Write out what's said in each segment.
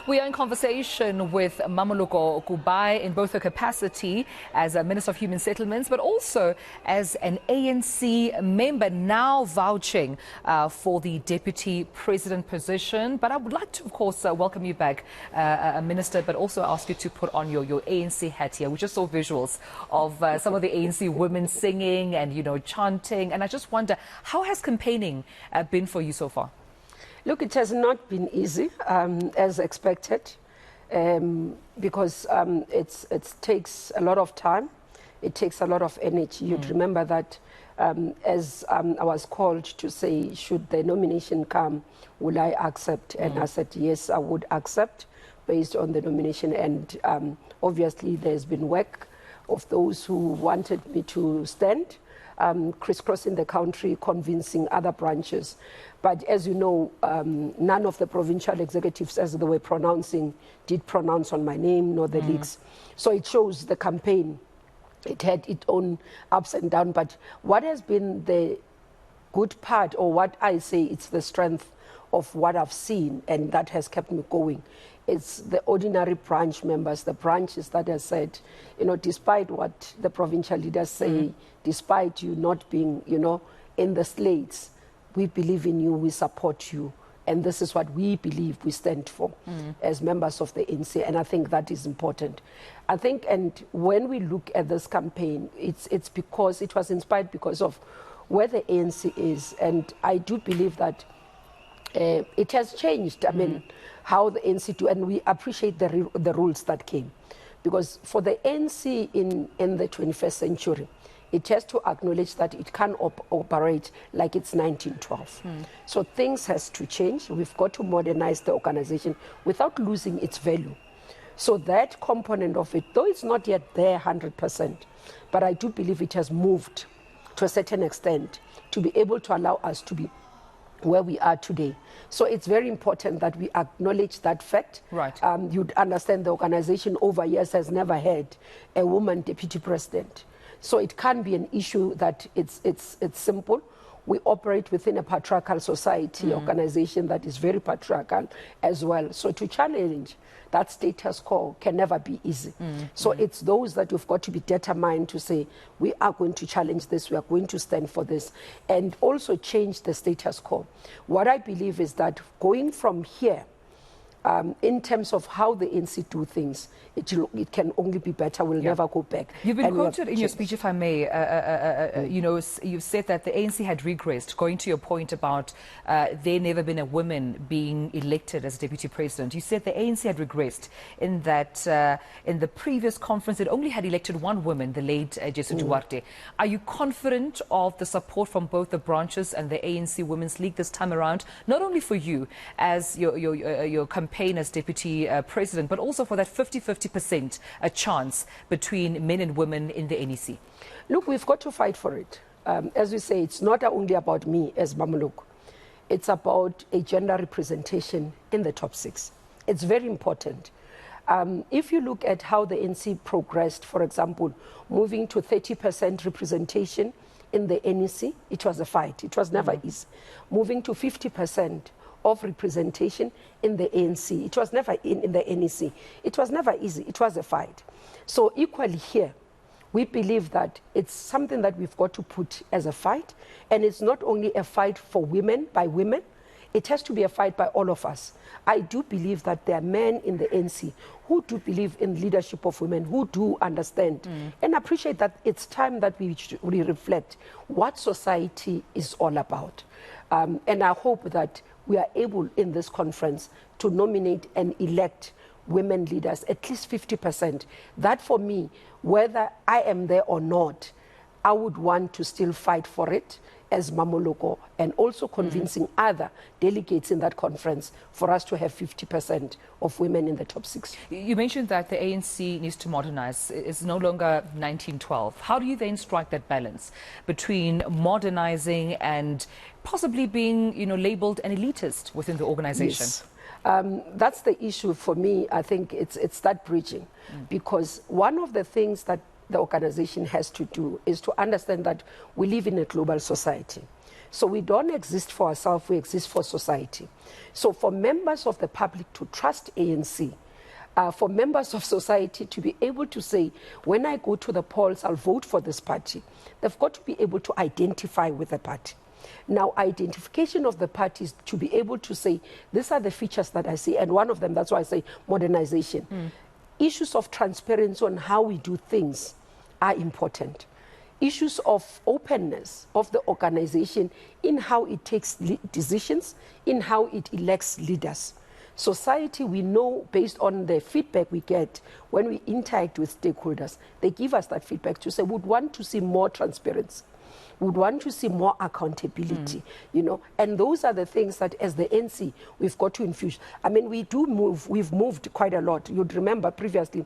We are in conversation with Mmamoloko Kubayi in both her capacity as a Minister of Human Settlements, but also as an ANC member now vouching for the Deputy President position. But I would like to, of course, welcome you back, Minister, but also ask you to put on your ANC hat here. We just saw visuals of some of the ANC women singing and, chanting. And I just wonder, how has campaigning been for you so far? Look, it has not been easy, as expected, because it takes a lot of time. It takes a lot of energy. You'd remember that as I was called to say, should the nomination come, will I accept? And I said, yes, I would accept based on the nomination. And obviously, there's been work of those who wanted me to stand, crisscrossing the country, convincing other branches. But as you know, none of the provincial executives, as they were pronouncing, did pronounce on my name, nor the leagues. So it shows the campaign. It had its own ups and downs. But what has been the good part, or what I say, it's the strength of what I've seen, and that has kept me going. It's the ordinary branch members, the branches that have said, despite what the provincial leaders say, despite you not being, in the slates, we believe in you, we support you. And this is what we believe we stand for as members of the ANC. And I think that is important. I think, and when we look at this campaign, it's because it was inspired because of where the ANC is. And I do believe that it has changed. I mean, how the ANC do, and we appreciate the rules that came. Because for the ANC in the 21st century, it has to acknowledge that it can't operate like it's 1912. So things has to change. We've got to modernize the organization without losing its value. So that component of it, though it's not yet there 100%, but I do believe it has moved to a certain extent to be able to allow us to be where we are today. So it's very important that we acknowledge that fact. Right. You'd understand the organization over years has never had a woman deputy president. So it can be an issue that it's simple. We operate within a patriarchal society, organization that is very patriarchal as well. So to challenge that status quo can never be easy. So it's those that you've got to be determined to say, we are going to challenge this, we are going to stand for this, and also change the status quo. What I believe is that going from here, in terms of how the ANC do things, it can only be better. We'll never go back. You've been quoted in your speech, if I may, you've said that the ANC had regressed, going to your point about there never been a woman being elected as deputy president. You said the ANC had regressed in that in the previous conference, it only had elected one woman, the late Jesu Duarte. Are you confident of the support from both the branches and the ANC Womens League this time around, not only for you as your campaign as deputy president, but also for that 50-50% a chance between men and women in the NEC? Look, we've got to fight for it. As we say, it's not only about me as Mmamoloko. It's about a gender representation in the top 6. It's very important. If you look at how the NC progressed, for example, moving to 30% representation in the NEC, it was a fight. It was never easy. Moving to 50% of representation in the ANC. It was never in the NEC. It was never easy. It was a fight. So equally here, we believe that it's something that we've got to put as a fight. And it's not only a fight for women, by women. It has to be a fight by all of us. I do believe that there are men in the ANC who do believe in leadership of women, who do understand and appreciate that it's time that we reflect what society is all about. And I hope that we are able in this conference to nominate and elect women leaders, at least 50%. That for me, whether I am there or not, I would want to still fight for it as Mmamoloko, and also convincing other delegates in that conference for us to have 50% of women in the top 6. You mentioned that the ANC needs to modernize. It's no longer 1912. How do you then strike that balance between modernizing and possibly being, labeled an elitist within the organization? Yes. That's the issue for me. I think it's that bridging, because one of the things that the organization has to do is to understand that we live in a global society. So we don't exist for ourselves, we exist for society. So for members of the public to trust ANC, for members of society to be able to say, when I go to the polls, I'll vote for this party, they've got to be able to identify with the party. Now, identification of the parties to be able to say, these are the features that I see, and one of them, that's why I say modernization. Issues of transparency on how we do things are important. Issues of openness of the organization in how it takes decisions, in how it elects leaders. Society, we know based on the feedback we get when we interact with stakeholders, they give us that feedback to say, we'd want to see more transparency. Would want to see more accountability, you know, and those are the things that as the NC, we've got to infuse. I mean, we've moved quite a lot. You'd remember previously,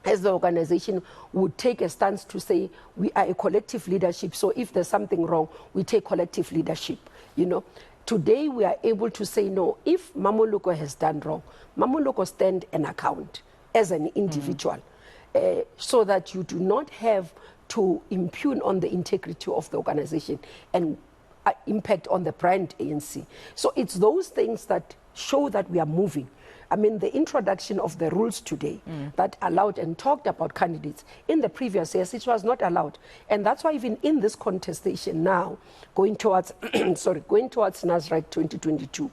as the organization would take a stance to say, we are a collective leadership, so if there's something wrong, we take collective leadership, you know. Today, we are able to say, no, if Mmamoloko has done wrong, Mmamoloko stand an account as an individual, so that you do not have to impugn on the integrity of the organization and impact on the brand ANC. So it's those things that show that we are moving. I mean, the introduction of the rules today that allowed and talked about candidates, in the previous years, it was not allowed. And that's why even in this contestation now, going towards, going towards NASREC 2022,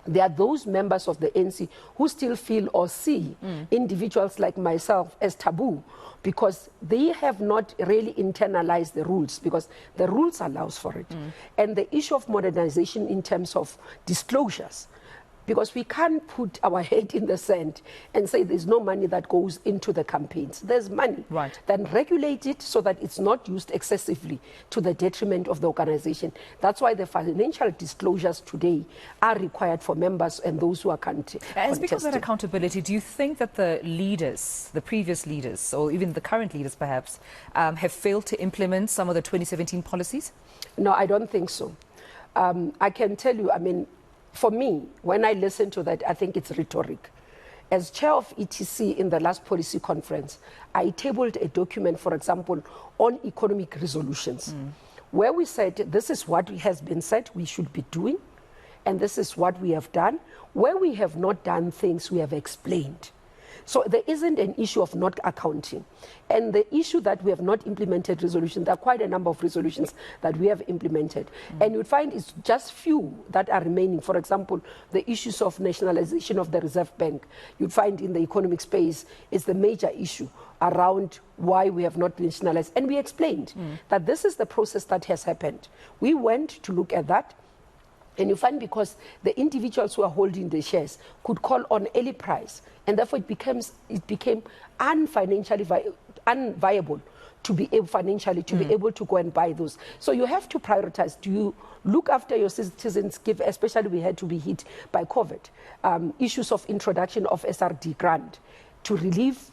there are those members of the ANC who still feel or see individuals like myself as taboo, because they have not really internalized the rules, because the rules allows for it. And the issue of modernization in terms of disclosures, because we can't put our head in the sand and say there's no money that goes into the campaigns. There's money. Right. Then regulate it so that it's not used excessively to the detriment of the organization. That's why the financial disclosures today are required for members and those who are contesting. And speaking of that accountability, do you think that the leaders, the previous leaders, or even the current leaders perhaps, have failed to implement some of the 2017 policies? No, I don't think so. I can tell you, I mean, for me, when I listen to that, I think it's rhetoric. As chair of ETC in the last policy conference, I tabled a document, for example, on economic resolutions, where we said this is what has been said we should be doing, and this is what we have done. Where we have not done things, we have explained. So there isn't an issue of not accounting. And the issue that we have not implemented resolutions, there are quite a number of resolutions that we have implemented. And you'd find it's just few that are remaining. For example, the issues of nationalization of the Reserve Bank, you'd find in the economic space is the major issue around why we have not nationalized. And we explained that this is the process that has happened. We went to look at that. And you find because the individuals who are holding the shares could call on early price, and therefore it became unviable to be able financially to be able to go and buy those. So you have to prioritize. Do you look after your citizens, especially we had to be hit by COVID, issues of introduction of SRD grant to relieve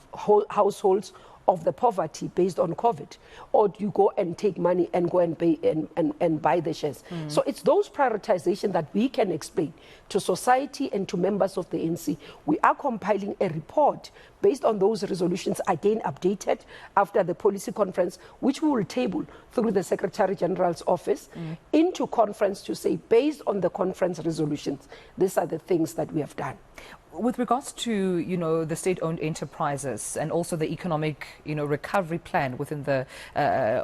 households of the poverty based on COVID, or do you go and take money and go and pay and buy the shares? So it's those prioritization that we can explain to society and to members of the ANC. We are compiling a report based on those resolutions, again updated after the policy conference, which we will table through the Secretary General's office into conference to say, based on the conference resolutions, these are the things that we have done. With regards to, you know, the state-owned enterprises and also the economic, you know, recovery plan within the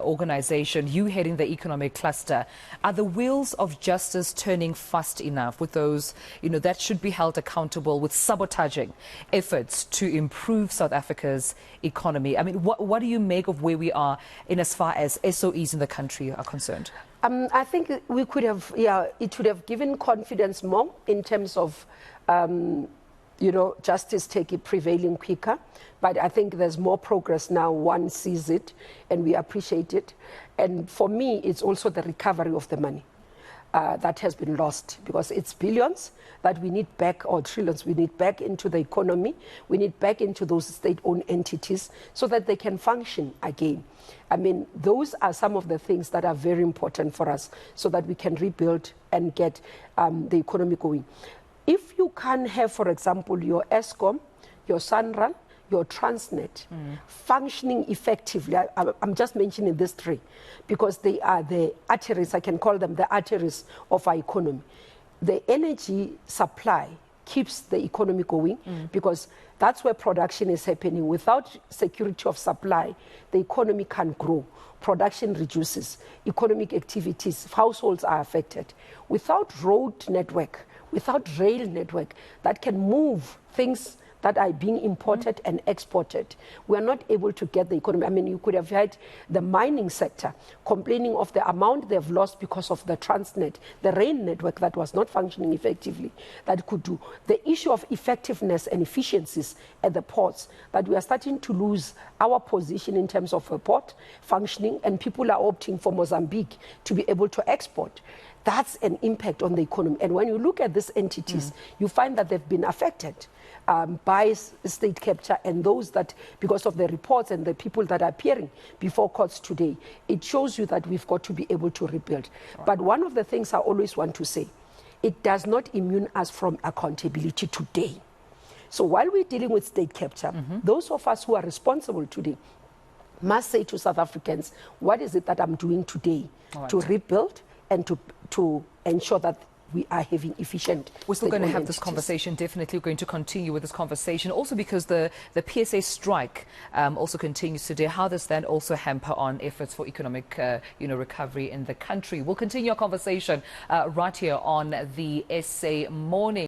organization, you heading the economic cluster, are the wheels of justice turning fast enough with those, you know, that should be held accountable with sabotaging efforts to improve South Africa's economy? I mean, what do you make of where we are in as far as SOEs in the country are concerned? I think we could have, it would have given confidence more in terms of, you know, justice prevailing quicker. But I think there's more progress now. One sees it and we appreciate it. And for me, it's also the recovery of the money that has been lost, because it's billions that we need back, or trillions we need back into the economy. We need back into those state-owned entities so that they can function again. I mean, those are some of the things that are very important for us so that we can rebuild and get the economy going. If you can have, for example, your ESCOM, your SANRAL, your Transnet functioning effectively. I'm just mentioning these three because they are the arteries, I can call them the arteries of our economy. The energy supply keeps the economy going because that's where production is happening. Without security of supply, the economy can't grow. Production reduces, economic activities, households are affected. Without road network, without rail network that can move things that are being imported and exported, we are not able to get the economy. I mean, you could have had the mining sector complaining of the amount they've lost because of the Transnet, the rail network that was not functioning effectively, that could do. The issue of effectiveness and efficiencies at the ports, that we are starting to lose our position in terms of a port functioning, and people are opting for Mozambique to be able to export. That's an impact on the economy. And when you look at these entities, you find that they've been affected by state capture, and those that, because of the reports and the people that are appearing before courts today, it shows you that we've got to be able to rebuild. Right. But one of the things I always want to say, it does not immune us from accountability today. So while we're dealing with state capture, those of us who are responsible today must say to South Africans, what is it that I'm doing today to rebuild and to ensure that we are having efficient. We're still going to have this conversation. Definitely, we're going to continue with this conversation. Also, because the PSA strike also continues today. How does that also hamper on efforts for economic, recovery in the country? We'll continue our conversation right here on the SA Morning.